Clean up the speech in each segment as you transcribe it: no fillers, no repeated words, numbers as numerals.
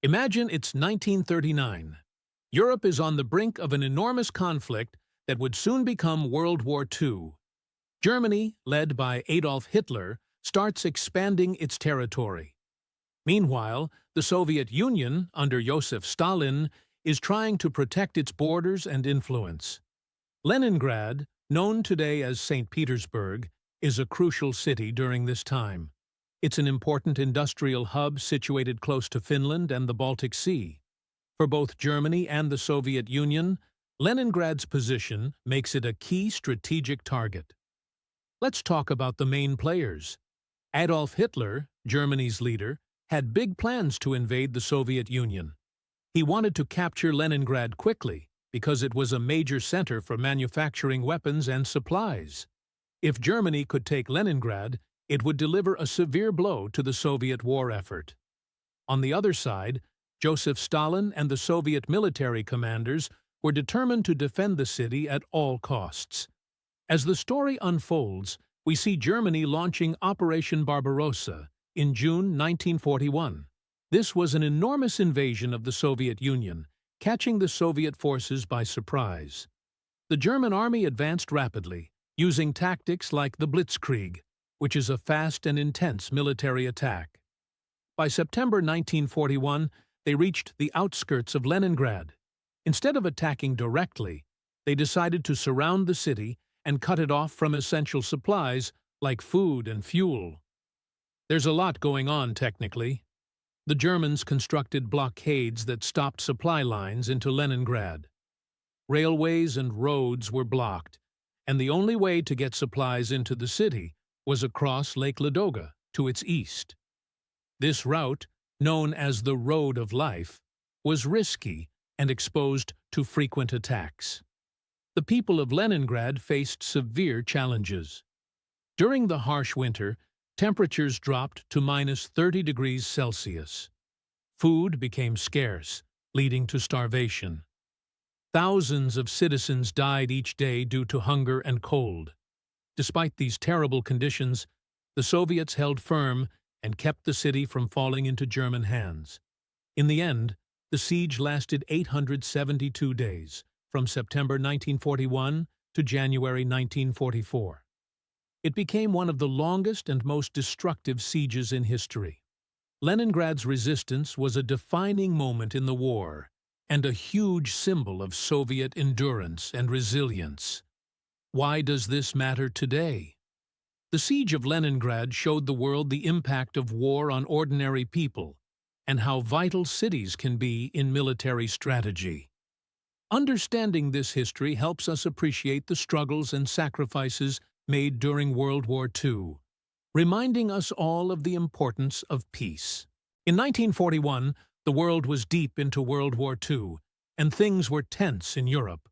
Imagine it's 1939. Europe is on the brink of an enormous conflict that would soon become World War II. Germany, led by Adolf Hitler, starts expanding its territory. Meanwhile, the Soviet Union, under Joseph Stalin, is trying to protect its borders and influence. Leningrad, known today as St. Petersburg, is a crucial city during this time. It's an important industrial hub situated close to Finland and the Baltic Sea. For both Germany and the Soviet Union, Leningrad's position makes it a key strategic target. Let's talk about the main players. Adolf Hitler, Germany's leader, had big plans to invade the Soviet Union. He wanted to capture Leningrad quickly because it was a major center for manufacturing weapons and supplies. If Germany could take Leningrad, it would deliver a severe blow to the Soviet war effort. On the other side, Joseph Stalin and the Soviet military commanders were determined to defend the city at all costs. As the story unfolds, we see Germany launching Operation Barbarossa in June 1941. This was an enormous invasion of the Soviet Union, catching the Soviet forces by surprise. The German army advanced rapidly, using tactics like the Blitzkrieg, which is a fast and intense military attack. By September 1941, they reached the outskirts of Leningrad. Instead of attacking directly, they decided to surround the city and cut it off from essential supplies like food and fuel. There's a lot going on technically. The Germans constructed blockades that stopped supply lines into Leningrad. Railways and roads were blocked, and the only way to get supplies into the city was across Lake Ladoga to its east. This route, known as the Road of Life, was risky and exposed to frequent attacks. The people of Leningrad faced severe challenges. During the harsh winter, temperatures dropped to -30 degrees Celsius. Food became scarce, leading to starvation. Thousands of citizens died each day due to hunger and cold. Despite these terrible conditions, the Soviets held firm and kept the city from falling into German hands. In the end, the siege lasted 872 days, from September 1941 to January 1944. It became one of the longest and most destructive sieges in history. Leningrad's resistance was a defining moment in the war and a huge symbol of Soviet endurance and resilience. Why does this matter today? The siege of Leningrad showed the world the impact of war on ordinary people and how vital cities can be in military strategy. Understanding this history helps us appreciate the struggles and sacrifices made during World War II, reminding us all of the importance of peace. In 1941, the world was deep into World War II, and things were tense in Europe.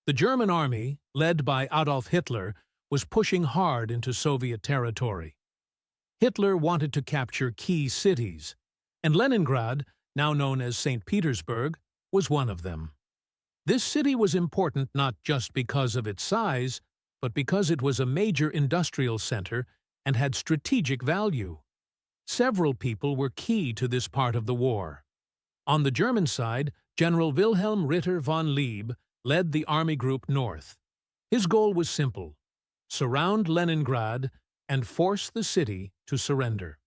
The German army, led by Adolf Hitler, was pushing hard into Soviet territory. Hitler wanted to capture key cities, and Leningrad, now known as St. Petersburg, was one of them. This city was important not just because of its size, but because it was a major industrial center and had strategic value. Several people were key to this part of the war. On the German side, General Wilhelm Ritter von Leeb led the Army Group North. His goal was simple: surround Leningrad and force the city to surrender.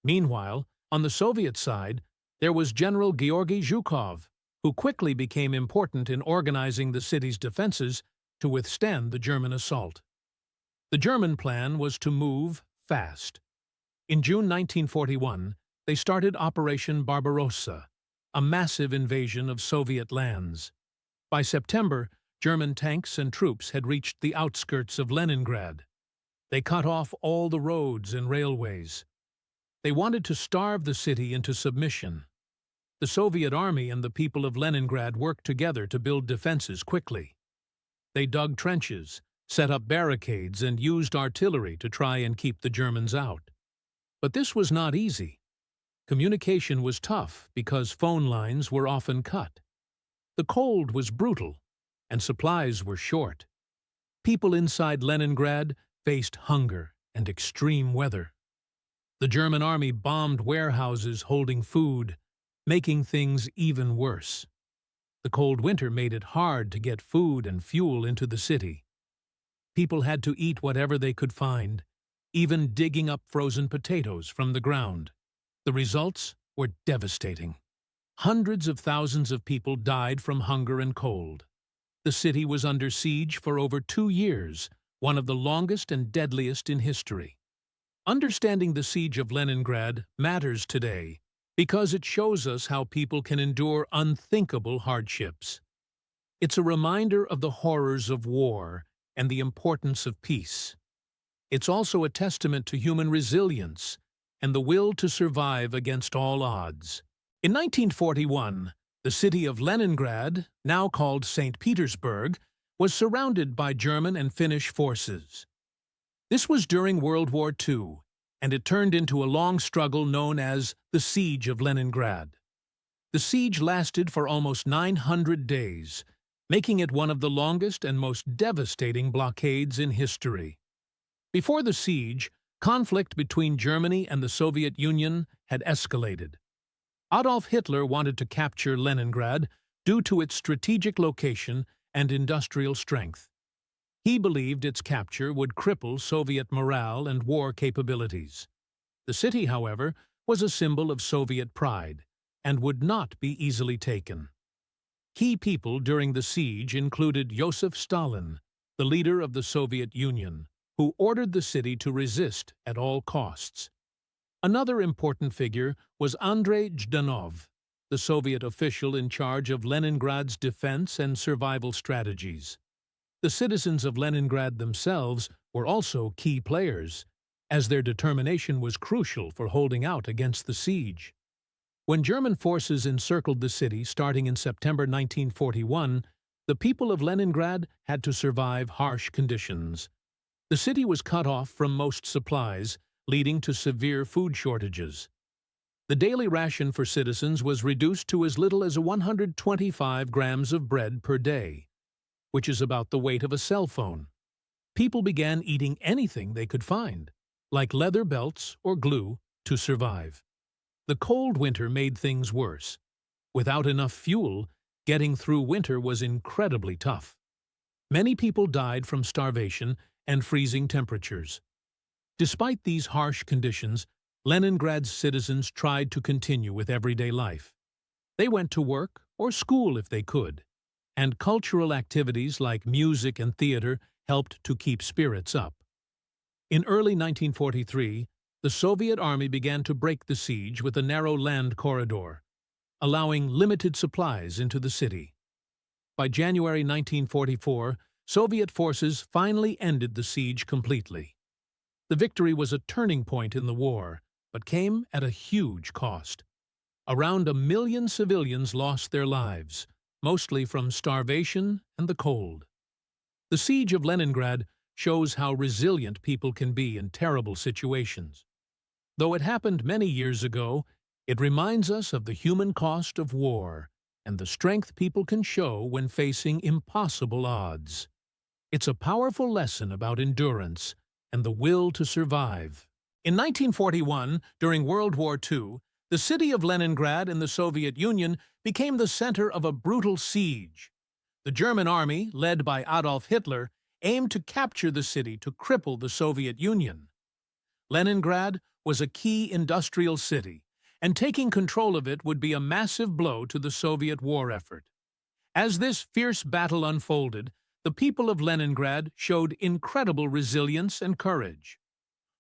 Meanwhile, on the Soviet side, there was General Georgy Zhukov, who quickly became important in organizing the city's defenses to withstand the German assault. The German plan was to move fast. In June 1941, they started Operation Barbarossa, a massive invasion of Soviet lands. By September, German tanks and troops had reached the outskirts of Leningrad. They cut off all the roads and railways. They wanted to starve the city into submission. The Soviet army and the people of Leningrad worked together to build defenses quickly. They dug trenches, set up barricades, and used artillery to try and keep the Germans out. But this was not easy. Communication was tough because phone lines were often cut. The cold was brutal, and supplies were short. People inside Leningrad faced hunger and extreme weather. The German army bombed warehouses holding food, making things even worse. The cold winter made it hard to get food and fuel into the city. People had to eat whatever they could find, even digging up frozen potatoes from the ground. The results were devastating. Hundreds of thousands of people died from hunger and cold. The city was under siege for over 2 years, one of the longest and deadliest in history. Understanding the siege of Leningrad matters today because it shows us how people can endure unthinkable hardships. It's a reminder of the horrors of war and the importance of peace. It's also a testament to human resilience and the will to survive against all odds. In 1941, the city of Leningrad, now called St. Petersburg, was surrounded by German and Finnish forces. This was during World War II, and it turned into a long struggle known as the Siege of Leningrad. The siege lasted for almost 900 days, making it one of the longest and most devastating blockades in history. Before the siege, conflict between Germany and the Soviet Union had escalated. Adolf Hitler wanted to capture Leningrad due to its strategic location and industrial strength. He believed its capture would cripple Soviet morale and war capabilities. The city, however, was a symbol of Soviet pride and would not be easily taken. Key people during the siege included Joseph Stalin, the leader of the Soviet Union, who ordered the city to resist at all costs. Another important figure was Andrei Zhdanov, the Soviet official in charge of Leningrad's defense and survival strategies. The citizens of Leningrad themselves were also key players, as their determination was crucial for holding out against the siege. When German forces encircled the city starting in September 1941, the people of Leningrad had to survive harsh conditions. The city was cut off from most supplies, leading to severe food shortages. The daily ration for citizens was reduced to as little as 125 grams of bread per day, which is about the weight of a cell phone. People began eating anything they could find, like leather belts or glue, to survive. The cold winter made things worse. Without enough fuel, getting through winter was incredibly tough. Many people died from starvation and freezing temperatures. Despite these harsh conditions, Leningrad's citizens tried to continue with everyday life. They went to work or school if they could, and cultural activities like music and theater helped to keep spirits up. In early 1943, the Soviet army began to break the siege with a narrow land corridor, allowing limited supplies into the city. By January 1944, Soviet forces finally ended the siege completely. The victory was a turning point in the war, but came at a huge cost. Around 1 million civilians lost their lives, mostly from starvation and the cold. The siege of Leningrad shows how resilient people can be in terrible situations. Though it happened many years ago, it reminds us of the human cost of war and the strength people can show when facing impossible odds. It's a powerful lesson about endurance and the will to survive. In 1941, during World War II, the city of Leningrad in the Soviet Union became the center of a brutal siege. The German army, led by Adolf Hitler, aimed to capture the city to cripple the Soviet Union. Leningrad was a key industrial city, and taking control of it would be a massive blow to the Soviet war effort. As this fierce battle unfolded, the people of Leningrad showed incredible resilience and courage.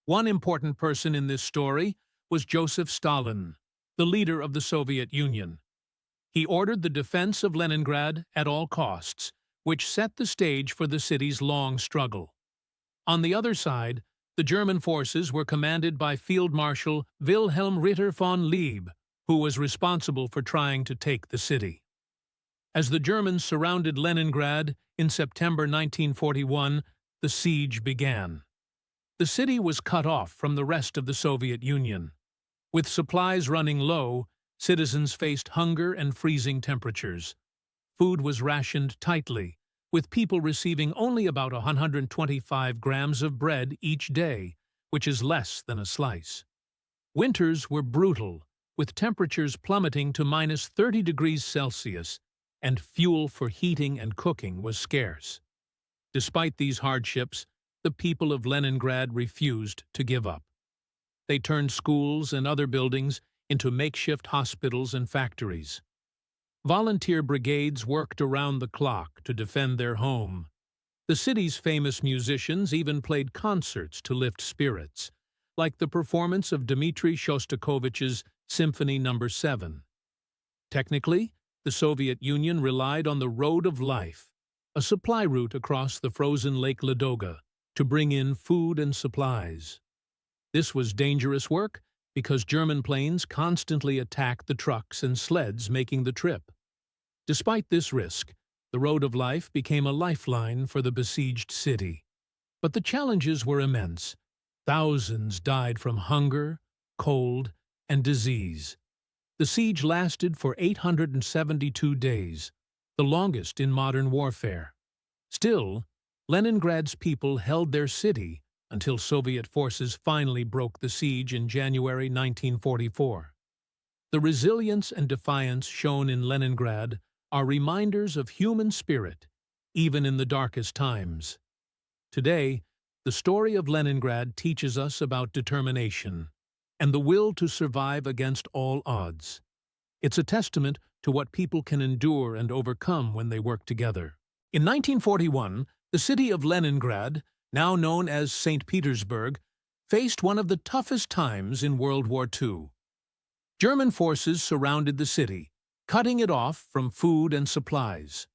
One important person in this story was Joseph Stalin, the leader of the Soviet Union. He ordered the defense of Leningrad at all costs, which set the stage for the city's long struggle. On the other side, the German forces were commanded by Field Marshal Wilhelm Ritter von Leeb, who was responsible for trying to take the city. As the Germans surrounded Leningrad in September 1941, the siege began. The city was cut off from the rest of the Soviet Union. With supplies running low, citizens faced hunger and freezing temperatures. Food was rationed tightly, with people receiving only about 125 grams of bread each day, which is less than a slice. Winters were brutal, with temperatures plummeting to minus 30 degrees Celsius, and fuel for heating and cooking was scarce. Despite these hardships, the people of Leningrad refused to give up. They turned schools and other buildings into makeshift hospitals and factories. Volunteer brigades worked around the clock to defend their home. The city's famous musicians even played concerts to lift spirits, like the performance of Dmitri Shostakovich's Symphony No. 7. Technically, the Soviet Union relied on the Road of Life, a supply route across the frozen Lake Ladoga, to bring in food and supplies. This was dangerous work because German planes constantly attacked the trucks and sleds making the trip. Despite this risk, the Road of Life became a lifeline for the besieged city. But the challenges were immense. Thousands died from hunger, cold, and disease. The siege lasted for 872 days, the longest in modern warfare. Still, Leningrad's people held their city until Soviet forces finally broke the siege in January 1944. The resilience and defiance shown in Leningrad are reminders of human spirit, even in the darkest times. Today, the story of Leningrad teaches us about determination and the will to survive against all odds. It's a testament to what people can endure and overcome when they work together. In 1941, the city of Leningrad, now known as St. Petersburg, faced one of the toughest times in World War II. German forces surrounded the city, cutting it off from food and supplies.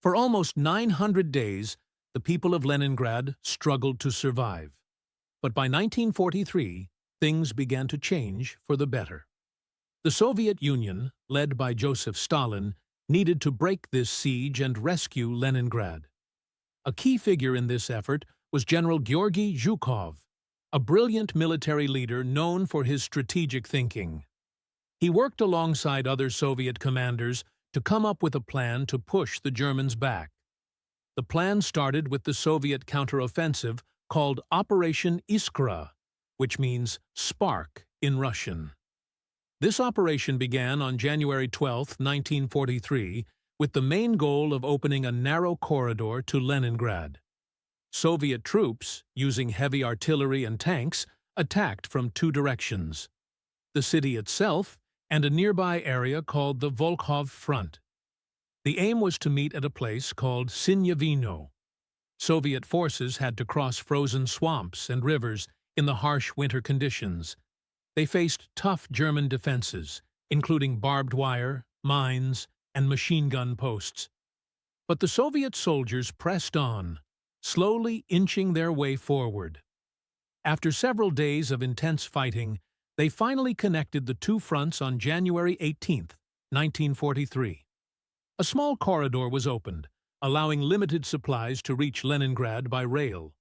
For almost 900 days, the people of Leningrad struggled to survive. But by 1943, things began to change for the better. The Soviet Union, led by Joseph Stalin, needed to break this siege and rescue Leningrad. A key figure in this effort was General Georgy Zhukov, a brilliant military leader known for his strategic thinking. He worked alongside other Soviet commanders to come up with a plan to push the Germans back. The plan started with the Soviet counteroffensive called Operation Iskra, which means spark in Russian. This operation began on January 12, 1943, with the main goal of opening a narrow corridor to Leningrad. Soviet troops, using heavy artillery and tanks, attacked from two directions: the city itself and a nearby area called the Volkhov Front. The aim was to meet at a place called Sinyavino. Soviet forces had to cross frozen swamps and rivers in the harsh winter conditions. They faced tough German defenses, including barbed wire, mines, and machine gun posts. But the Soviet soldiers pressed on, slowly inching their way forward. After several days of intense fighting, they finally connected the two fronts on January 18, 1943. A small corridor was opened, allowing limited supplies to reach Leningrad by rail.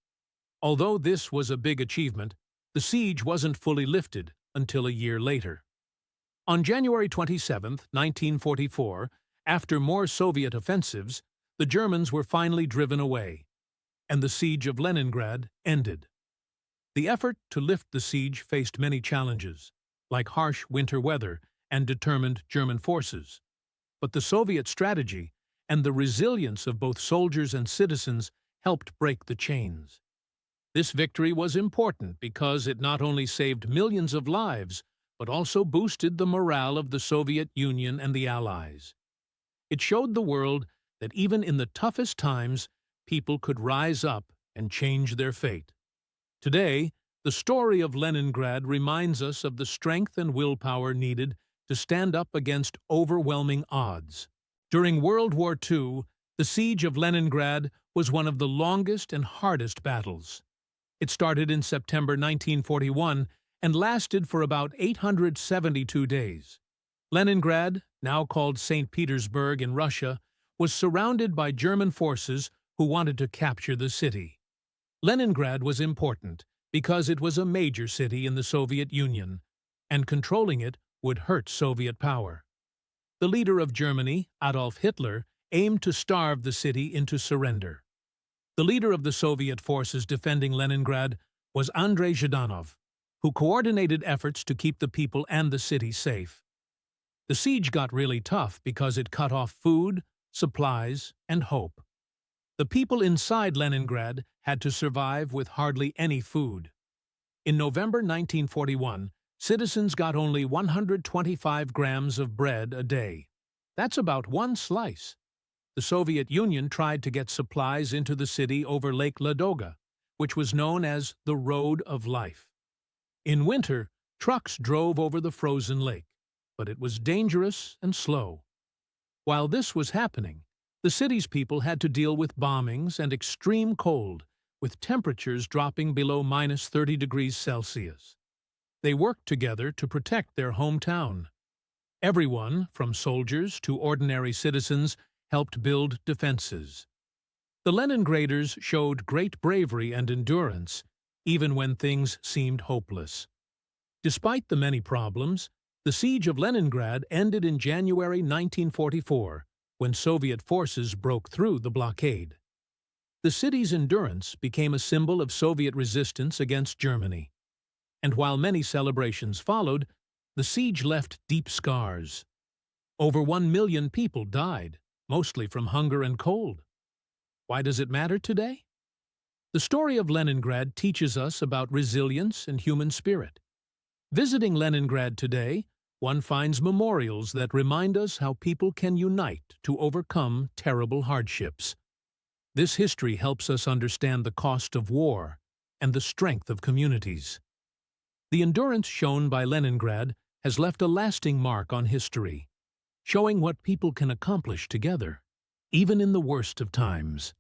Although this was a big achievement, the siege wasn't fully lifted until a year later. On January 27, 1944, after more Soviet offensives, the Germans were finally driven away, and the siege of Leningrad ended. The effort to lift the siege faced many challenges, like harsh winter weather and determined German forces. But the Soviet strategy and the resilience of both soldiers and citizens helped break the chains. This victory was important because it not only saved millions of lives, but also boosted the morale of the Soviet Union and the Allies. It showed the world that even in the toughest times, people could rise up and change their fate. Today, the story of Leningrad reminds us of the strength and willpower needed to stand up against overwhelming odds. During World War II, the siege of Leningrad was one of the longest and hardest battles. It started in September 1941 and lasted for about 872 days. Leningrad, now called St. Petersburg in Russia, was surrounded by German forces who wanted to capture the city. Leningrad was important because it was a major city in the Soviet Union, and controlling it would hurt Soviet power. The leader of Germany, Adolf Hitler, aimed to starve the city into surrender. The leader of the Soviet forces defending Leningrad was Andrei Zhdanov. who coordinated efforts to keep the people and the city safe. The siege got really tough because it cut off food, supplies, and hope. The people inside Leningrad had to survive with hardly any food. In November 1941, citizens got only 125 grams of bread a day. That's about one slice. The Soviet Union tried to get supplies into the city over Lake Ladoga, which was known as the Road of Life. In winter, trucks drove over the frozen lake, but it was dangerous and slow. While this was happening, the city's people had to deal with bombings and extreme cold, with temperatures dropping below -30 degrees Celsius. They worked together to protect their hometown. Everyone, from soldiers to ordinary citizens, helped build defenses. The Leningraders showed great bravery and endurance, even when things seemed hopeless. Despite the many problems, the siege of Leningrad ended in January 1944, when Soviet forces broke through the blockade. The city's endurance became a symbol of Soviet resistance against Germany. And while many celebrations followed, the siege left deep scars. Over 1 million people died, mostly from hunger and cold. Why does it matter today? The story of Leningrad teaches us about resilience and human spirit. Visiting Leningrad today, one finds memorials that remind us how people can unite to overcome terrible hardships. This history helps us understand the cost of war and the strength of communities. The endurance shown by Leningrad has left a lasting mark on history, showing what people can accomplish together, even in the worst of times.